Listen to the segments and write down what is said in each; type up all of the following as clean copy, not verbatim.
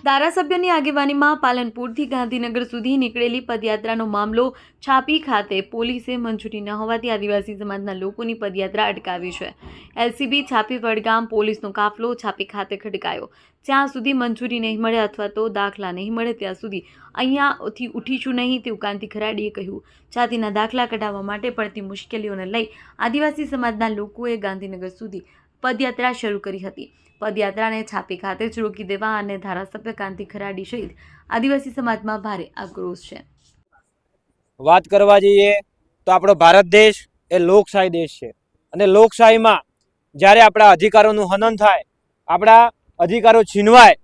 ધારાસભ્યની આગેવાનીમાં પાલનપુરથી ગાંધીનગર સુધી નીકળેલી પદયાત્રાનો મામલો છાપી ખાતે પોલીસે મંજૂરી ન હોવાથી આદિવાસી સમાજના લોકોની પદયાત્રા અટકાવી છે। એલસીબી છાપી વડગામ પોલીસનો કાફલો છાપી ખાતે ખડકાયો। જ્યાં સુધી મંજૂરી નહીં મળે અથવા તો દાખલા નહીં મળે ત્યાં સુધી અહીંયાથી ઉઠીશું નહીં તેવું કાંતિ ખરાડીએ કહ્યું। જાતિના દાખલા કઢાવવા માટે પડતી મુશ્કેલીઓને લઈ આદિવાસી સમાજના લોકોએ ગાંધીનગર સુધી પદયાત્રા શરૂ કરી હતી। પદયાત્રાને છાપી ખાતે જ રોકી દેવા અને ધારાસભ્ય કાંતિ ખરાડી સહિત આદિવાસી સમાજમાં ભારે આક્રોશ છે। વાત કરવા જઈએ તો આપણો ભારત દેશ એ લોકશાહી દેશ છે અને લોકશાહીમાં જ્યારે આપણા અધિકારોનું હનન થાય, આપણા અધિકારો છીનવાય,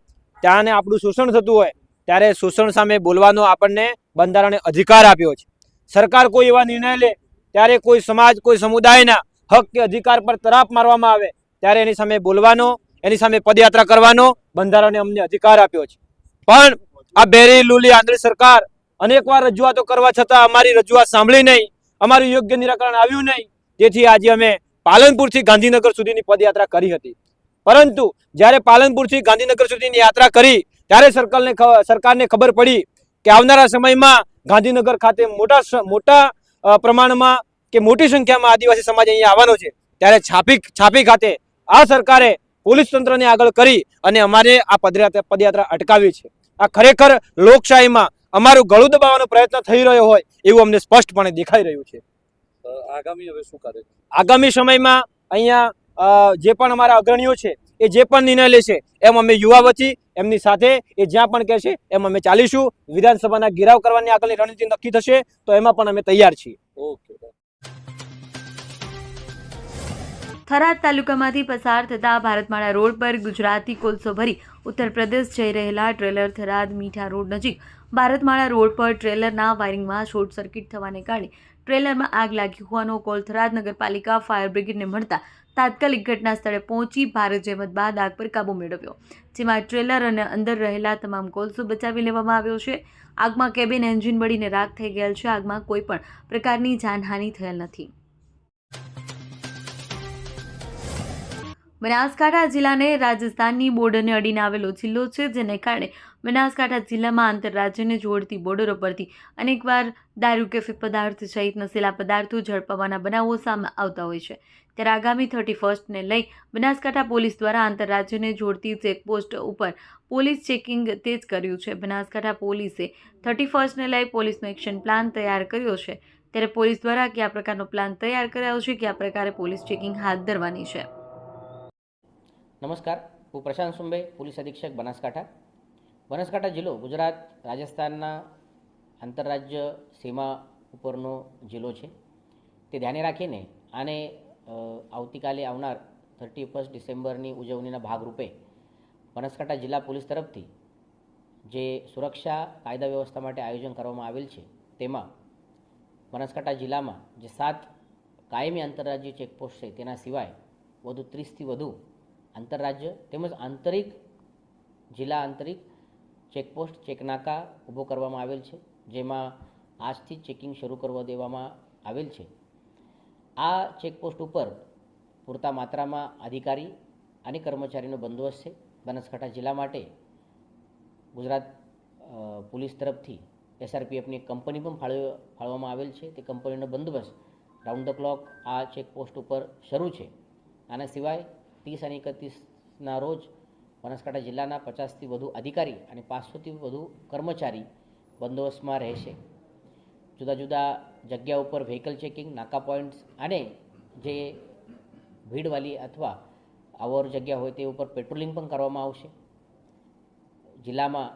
ત્યાં આપણું શોષણ થતું હોય ત્યારે શોષણ સામે બોલવાનો આપણને બંધારણે અધિકાર આપ્યો છે। સરકાર કોઈ એવા નિર્ણય લે ત્યારે કોઈ સમાજ, કોઈ સમુદાયના હક કે અધિકાર પર તરાપ મારવામાં આવે ત્યારે એની સામે બોલવાનો, એની સામે પદયાત્રા કરવાનો બંધારણે અમને અધિકાર આપ્યો છે। પણ આ બેરી લૂલી આંધળી સરકાર અનેકવાર રજૂઆતો કરવા છતાં અમારી રજૂઆત સાંભળી નહીં, અમારું યોગ્ય નિરાકરણ આવ્યું નહીં। તેથી આજે અમે પાલનપુરથી ગાંધીનગર સુધીની પદયાત્રા કરી હતી। પરંતુ જ્યારે પાલનપુરથી ગાંધીનગર સુધીની યાત્રા કરી ત્યારે સરકારને ખબર પડી કે આવનારા સમયમાં ગાંધીનગર ખાતે મોટા પ્રમાણમાં કે મોટી સંખ્યામાં આદિવાસી સમાજ અહીંયા આવવાનો છે। ત્યારે છાપી ખાતે આ સરકારે પોલીસ તંત્રને આગળ કરી અને અમારે આ પદયાત્રા અટકાવી છે। આ ખરેખર લોકશાહીમાં અમારું ગળું દબાવવાનો પ્રયત્ન થઈ રહ્યો હોય એવું અમને સ્પષ્ટપણે દેખાઈ રહ્યું છે। આગામી હવે શું કરે? આગામી સમયમાં અહીંયા જે પણ અમારા અગ્રણીઓ છે એ જે પણ નિર્ણય લેશે એમ અમે યુવા વતી એમની સાથે એ જ્યાં પણ કહેશે એમ અમે ચાલીશું। વિધાનસભાના ઘેરાવ કરવાની આગળની રણનીતિ નક્કી થશે તો એમાં પણ અમે તૈયાર છીએ। ઓકે। થરાદ તાલુકામાંથી પસાર થતા ભારતમાળા રોડ પર ગુજરાતી કોલસો ભરી ઉત્તર પ્રદેશ જઈ રહેલા ટ્રેલર થરાદ મીઠા રોડ નજીક ભારતમાળા રોડ પર ટ્રેલરના વાયરિંગમાં શોર્ટ સર્કિટ થવાને કારણે ટ્રેલરમાં આગ લાગી હોવાનો કોલ થરાદ નગરપાલિકા ફાયર બ્રિગેડને મળતા તાત્કાલિક ઘટના સ્થળે પહોંચી ભારે જહેમત બાદ આગ પર કાબૂ મેળવ્યો, જેમાં ટ્રેલર અને અંદર રહેલા તમામ કોલસો બચાવી લેવામાં આવ્યો છે। આગમાં કેબિન એન્જિન બળીને રાખ થઈ ગયેલ છે। આગમાં કોઈ પણ પ્રકારની જાનહાનિ થયેલ નથી। બનાસકાંઠા જિલ્લાને રાજસ્થાનની બોર્ડરને અડીને આવેલો જિલ્લો છે, જેને કારણે બનાસકાંઠા જિલ્લામાં આંતરરાજ્યને જોડતી બોર્ડરો પરથી અનેકવાર દારૂ, કેફી પદાર્થ સહિત નશીલા પદાર્થો ઝડપાવવાના બનાવો સામે આવતા હોય છે। ત્યારે આગામી 31ને લઈ બનાસકાંઠા પોલીસ દ્વારા આંતરરાજ્યને જોડતી ચેકપોસ્ટ ઉપર પોલીસ ચેકિંગ તેજ કર્યું છે। બનાસકાંઠા પોલીસે 31ને લઈ પોલીસનો એક્શન પ્લાન તૈયાર કર્યો છે। ત્યારે પોલીસ દ્વારા કયા પ્રકારનો પ્લાન તૈયાર કરાયો છે, કયા પ્રકારે પોલીસ ચેકિંગ હાથ ધરવાની છે। નમસ્કાર, હું પ્રશાંત સુંબે, પોલીસ અધિક્ષક બનાસકાંઠા। બનાસકાંઠા જિલ્લો ગુજરાત રાજસ્થાનના આંતરરાજ્ય સીમા ઉપરનો જિલ્લો છે। તે ધ્યાને રાખીને આને આવતીકાલે આવનાર 31 ડિસેમ્બરની ઉજવણીના ભાગરૂપે બનાસકાંઠા જિલ્લા પોલીસ તરફથી જે સુરક્ષા કાયદા વ્યવસ્થા માટે આયોજન કરવામાં આવેલ છે તેમાં બનાસકાંઠા જિલ્લામાં જે 7 કાયમી આંતરરાજ્ય ચેકપોસ્ટ છે તેના સિવાય વધુ 30થી વધુ આંતરરાજ્ય તેમજ જિલ્લા આંતરિક ચેકપોસ્ટ ચેકનાકા ઊભો કરવામાં આવેલ છે, જેમાં આજથી ચેકિંગ શરૂ કરવા દેવામાં આવેલ છે। આ ચેકપોસ્ટ ઉપર પૂરતા માત્રામાં અધિકારી અને કર્મચારીનો બંદોબસ્ત છે। બનાસકાંઠા જિલ્લા માટે ગુજરાત પોલીસ તરફથી SRPFની કંપની પણ ફાળવવામાં આવેલ છે। તે કંપનીનો બંદોબસ્ત રાઉન્ડ ધ ક્લોક આ ચેકપોસ્ટ ઉપર શરૂ છે। આના સિવાય 30 અને 31ના રોજ બનાસકાંઠા જિલ્લાના 50થી વધુ અધિકારી અને 500થી વધુ કર્મચારી બંદોબસ્તમાં રહેશે। જુદા જુદા જગ્યા ઉપર વ્હીકલ ચેકિંગ, નાકા પોઈન્ટ્સ અને જે ભીડવાળી અથવા અવર જગ્યા હોય તે ઉપર પેટ્રોલિંગ પણ કરવામાં આવશે। જિલ્લામાં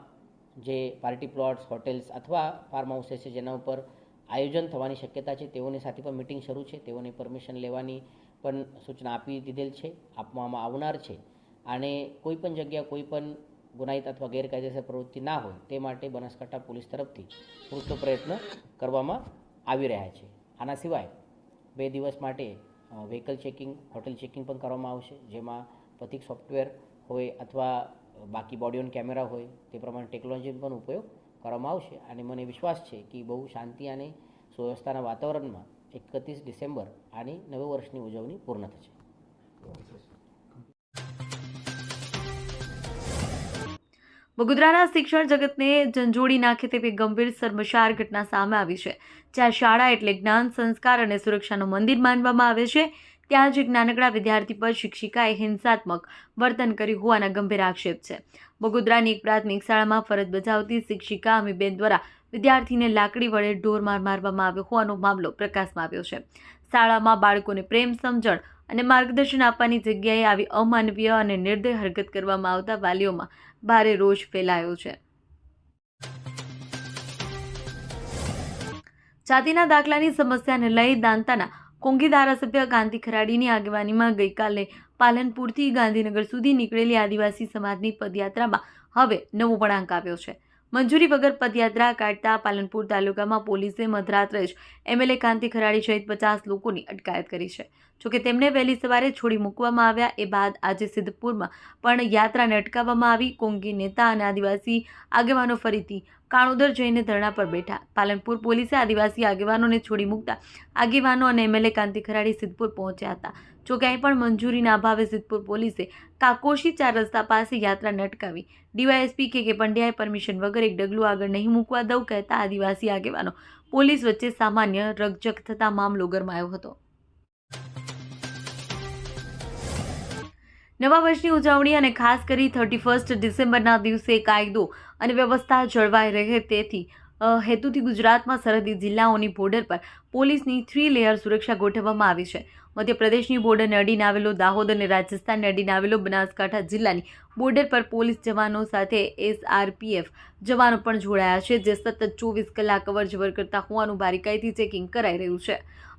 જે પાર્ટી પ્લોટ્સ, હોટેલ્સ અથવા ફાર્મ હાઉસીસ છે જેના ઉપર આયોજન થવાની શક્યતા છે તેઓની સાથે પણ મિટિંગ શરૂ છે। તેઓની પરમિશન લેવાની પણ સૂચના આપી દીધેલ છે, આપવામાં આવનાર છે। અને કોઈ પણ જગ્યા કોઈ પણ ગુનાહિત અથવા ગેરકાયદેસર પ્રવૃત્તિ ના હોય તે માટે બનાસકાંઠા પોલીસ તરફથી પૂરતો પ્રયત્ન કરવામાં આવી રહ્યા છે। આના સિવાય 2 દિવસ માટે વ્હીકલ ચેકિંગ, હોટેલ ચેકિંગ પણ કરવામાં આવશે, જેમાં પ્રતિક સોફ્ટવેર હોય અથવા બાકી બોડી ઓન કેમેરા હોય તે પ્રમાણે ટેકનોલોજીનો પણ ઉપયોગ કરવામાં આવશે। અને મને વિશ્વાસ છે કે બહુ શાંતિ અને સુવ્યવસ્થાના વાતાવરણમાં 31 ડિસેમ્બર આની નવા વર્ષની ઉજવણી પૂર્ણ થશે। બગોદરાના શિક્ષણ જગતને ઝંઝોડી નાખે તેવી ગંભીર શર્મસાર ઘટના સામે આવી છે, જ્યાં શાળા એટલે જ્ઞાન, સંસ્કાર અને સુરક્ષાનું મંદિર માનવામાં આવે છે, ત્યાં જ એક નાનકડા વિદ્યાર્થી પર શિક્ષિકાએ હિંસાત્મક વર્તન કર્યું હોવાના ગંભીર આક્ષેપ છે. બગોદરાની એક પ્રાથમિક શાળામાં ફરજ બજાવતી શિક્ષિકા અમીબેન દ્વારા વિદ્યાર્થીને લાકડી વડે ઢોરમાર મારવામાં આવ્યો હોવાનો મામલો પ્રકાશમાં આવ્યો છે. શાળામાં બાળકોને પ્રેમ, સમજણ અને માર્ગદર્શન આપવાની જગ્યાએ આવી અમાનવીય અને નિર્દય હરકત કરવામાં આવતા વાલીઓમાં ભારે રોષ ફેલાયો છે. જાતિના દાખલાની સમસ્યાને લઈ દાંતાના કોંઘી ધારાસભ્ય કાંતિ ખરાડીની આગેવાનીમાં ગઈકાલે પાલનપુરથી ગાંધીનગર સુધી નીકળેલી આદિવાસી સમાજની પદયાત્રામાં હવે નવો વળાંક આવ્યો છે. મંજૂરી વગર પદયાત્રા કાઢતા પાલનપુર તાલુકામાં પોલીસે મધરાત્રે જ એમએલએ કાંતિ ખરાડી સહિત 50 લોકોની અટકાયત કરી છે. જોકે તેમને વહેલી સવારે છોડી મૂકવામાં આવ્યા. એ બાદ આજે સિદ્ધપુરમાં પણ યાત્રાને અટકાવવામાં આવી. કોંઘી નેતા અને આદિવાસી આગેવાનો ફરીથી કાણોદર જઈને ધરણા પર બેઠા. પાલનપુર પોલીસે આદિવાસી આગેવાનોને છોડી મૂકતા આગેવાનો અને એમએલએ કાંતિ ખરાડી સિદ્ધપુર પહોંચ્યા હતા. જો ક્યાંય પણ મંજૂરીના અભાવે સિદ્ધપુર પોલીસે કાકોશી 4 રસ્તા પાસે યાત્રાને અટકાવી. ડીવાયએસપી કે પંડ્યાએ પરમિશન વગર એક ડગલું આગળ નહીં મૂકવા દઉં કહેતા આદિવાસી આગેવાનો પોલીસ વચ્ચે સામાન્ય રકઝક થતા મામલો ગરમાયો હતો. નવા વર્ષની ઉજવણી અને ખાસ કરી 31 ડિસેમ્બરના દિવસે કાયદો અને વ્યવસ્થા જળવાઈ રહે તેથી હેતુથી ગુજરાતમાં સરહદી જિલ્લાઓની બોર્ડર પર પોલીસની 3 લેયર સુરક્ષા ગોઠવવામાં આવી છે. મધ્યપ્રદેશની બોર્ડરને અડીને આવેલો દાહોદ અને રાજસ્થાનને અડીને આવેલો બનાસકાંઠા જિલ્લાની બોર્ડર પર પોલીસ જવાનો સાથે SRPF જવાનો પણ જોડાયા છે, જે સતત 24 કલાક અવરજવર કરતા હોવાનું બારીકાઈથી ચેકિંગ કરાઈ રહ્યું છે.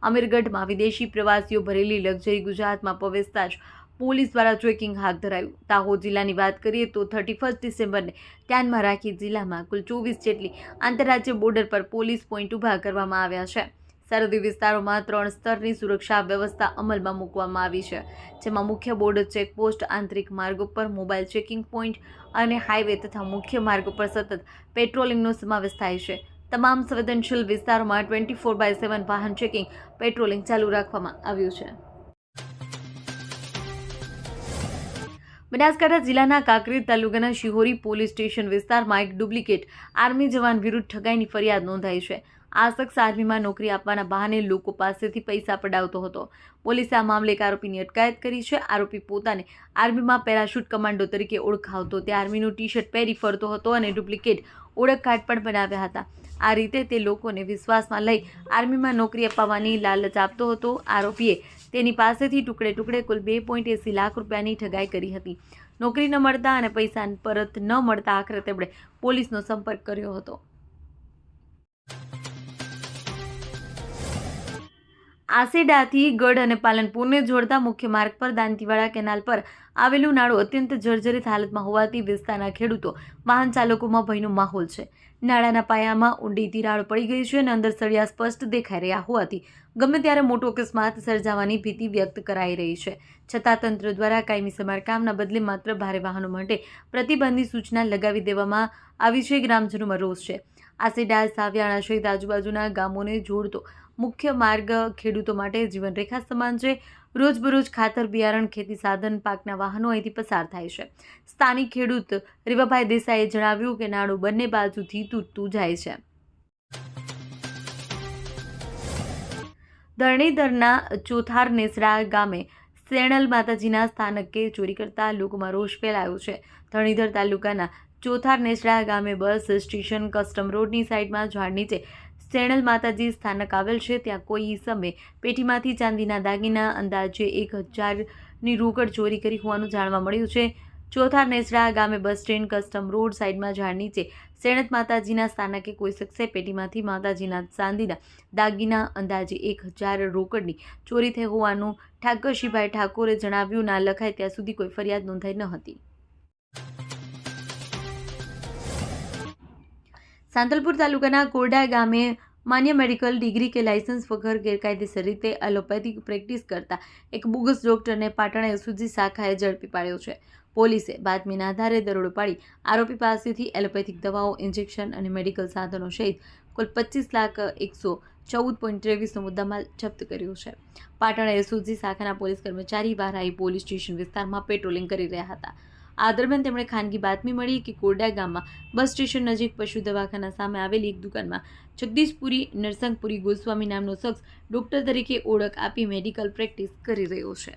અમીરગઢમાં વિદેશી પ્રવાસીઓ ભરેલી લક્ઝરી ગુજરાતમાં પ્રવેશતા જ પોલીસ દ્વારા ચેકિંગ હાથ ધરાયું. દાહોદ જિલ્લાની વાત કરીએ તો 31 ડિસેમ્બરને ધ્યાનમાં રાખી જિલ્લામાં કુલ 24 જેટલી આંતરરાજ્ય બોર્ડર પર પોલીસ પોઈન્ટ ઊભા કરવામાં આવ્યા છે. સરહદી વિસ્તારોમાં 3 સ્તરની સુરક્ષા વ્યવસ્થા અમલમાં મૂકવામાં આવી છે, જેમાં મુખ્ય બોર્ડર ચેકપોસ્ટ, આંતરિક માર્ગો પર મોબાઈલ ચેકિંગ પોઈન્ટ અને હાઈવે તથા મુખ્ય માર્ગો પર સતત પેટ્રોલિંગનો સમાવેશ થાય છે. તમામ સંવેદનશીલ વિસ્તારોમાં 24/7 વાહન ચેકિંગ, પેટ્રોલિંગ ચાલુ રાખવામાં આવ્યું છે. બનાસકાંઠા જિલ્લાના કાંકરેજ તાલુકાના શિહોરી પોલીસ સ્ટેશન વિસ્તારમાં એક ડુપ્લિકેટ આર્મી જવાન વિરુદ્ધ ઠગાઈની ફરિયાદ નોંધાઈ છે. આ શખ્સ આર્મીમાં નોકરી આપવાના બહાને લોકો પાસેથી પૈસા પડાવતો હતો. પોલીસે આ મામલે એક આરોપીની અટકાયત કરી છે. આરોપી પોતાને આર્મીમાં પેરાશૂટ કમાન્ડો તરીકે ઓળખાવતો. તે આર્મીનું ટી-શર્ટ પહેરી ફરતો હતો અને ડુપ્લિકેટ ઓળખ કાર્ડ પણ બનાવ્યા હતા. આ રીતે તે લોકોને વિશ્વાસમાં લઈ આર્મીમાં નોકરી અપાવવાની લાલચ આપતો હતો. આરોપીએ તેની પાસેથી ટુકડે ટુકડે કુલ 2.80 લાખ રૂપિયાની ઠગાઈ કરી હતી. નોકરી ન મળતા અને પૈસા પરત ન મળતા આખરે તેમણે પોલીસનો સંપર્ક કર્યો હતો. આસેડાથી ગઢ અને પાલનપુરને જોડતા મુખ્ય માર્ગ પર દાંતીવાડા કેનાલ પર આવેલું નાળું અત્યંત જર્જરિત હાલતમાં હોવાથી વિસ્તારના ખેડૂતો, વાહન ચાલકોમાં ભયનો માહોલ છે. નાળાના પાયામાં ઊંડી તિરાડો પડી ગઈ છે અને અંદર સળિયા સ્પષ્ટ દેખાઈ રહ્યા હોવાથી ગમે ત્યારે મોટો અકસ્માત સર્જાવાની ભીતિ વ્યક્ત કરાઈ રહી છે. છતાં તંત્ર દ્વારા કાયમી સમારકામના બદલે માત્ર ભારે વાહનો માટે પ્રતિબંધની સૂચના લગાવી દેવામાં આવી છે. ગ્રામજનોમાં રોષ છે. આસેડા, સાવિયાણા સહિત આજુબાજુના ગામોને જોડતો મુખ્ય માર્ગ ખેડૂતો માટે જીવનરેખા સમાન છે. રોજબરોજ ખાતર, બિયારણ, ખેતી સાધન, પાકના વાહનો અહીંથી પસાર થાય છે. સ્થાનિક ખેડૂત રીવાભાઈ દેસાઈએ જણાવ્યું કે નાળું બંને બાજુથી તૂટતું જાય છે. ધરણીધરના ચોથાર નેસડા ગામે શેણલ માતાજીના સ્થાનકે ચોરી કરતા લોકોમાં રોષ ફેલાયો છે. ધરણીધર તાલુકાના ચોથાર નેસડા ગામે બસ સ્ટેશન કસ્ટમ રોડની સાઈડમાં ઝાડ નીચે શેણલ માતાજી સ્થાનક આવેલ છે. ત્યાં કોઈ સમયે પેટીમાંથી ચાંદીના દાગીના અંદાજે 1000ની રોકડ ચોરી કરી હોવાનું જાણવા મળ્યું છે. ચોથાર નેસડા ગામે બસ સ્ટેન્ડ કસ્ટમ રોડ સાઈડમાં ઝાડ નીચે શેણત માતાજીના સ્થાનકે કોઈ શખ્સે પેટીમાંથી માતાજીના ચાંદીના દાગીના અંદાજે 1000 રોકડની ચોરી થઈ હોવાનું ઠાકરશીભાઈ ઠાકોરે જણાવ્યું. ના લખાય ત્યાં સુધી કોઈ ફરિયાદ નોંધાઈ ન હતી. સાંતલપુર તાલુકાના કોરડા ગામે માન્ય મેડિકલ ડિગ્રી કે લાયસન્સ વગર ગેરકાયદેસર રીતે એલોપેથિક પ્રેક્ટિસ કરતા એક બોગસ ડોક્ટરને પાટણ એસઓજી શાખાએ ઝડપી પાડ્યો છે. પોલીસે બાતમીના આધારે દરોડો પાડી આરોપી પાસેથી એલોપેથિક દવાઓ, ઇન્જેક્શન અને મેડિકલ સાધનો સહિત કુલ 25,114.23નો મુદ્દામાલ જપ્ત કર્યો છે. પાટણ એસઓજી શાખાના પોલીસ કર્મચારી વારાઈ પોલીસ સ્ટેશન વિસ્તારમાં પેટ્રોલિંગ કરી રહ્યા હતા. આ દરમિયાન તેમણે ખાનગી બાતમી મળી કે કોરડા ગામમાં બસ સ્ટેશન નજીક પશુ દવાખાના સામે આવેલી એક દુકાનમાં જગદીશપુરી નરસંગપુરી ગોસ્વામી નામનો શખ્સ ડૉક્ટર તરીકે ઓળખ આપી મેડિકલ પ્રેક્ટિસ કરી રહ્યો છે.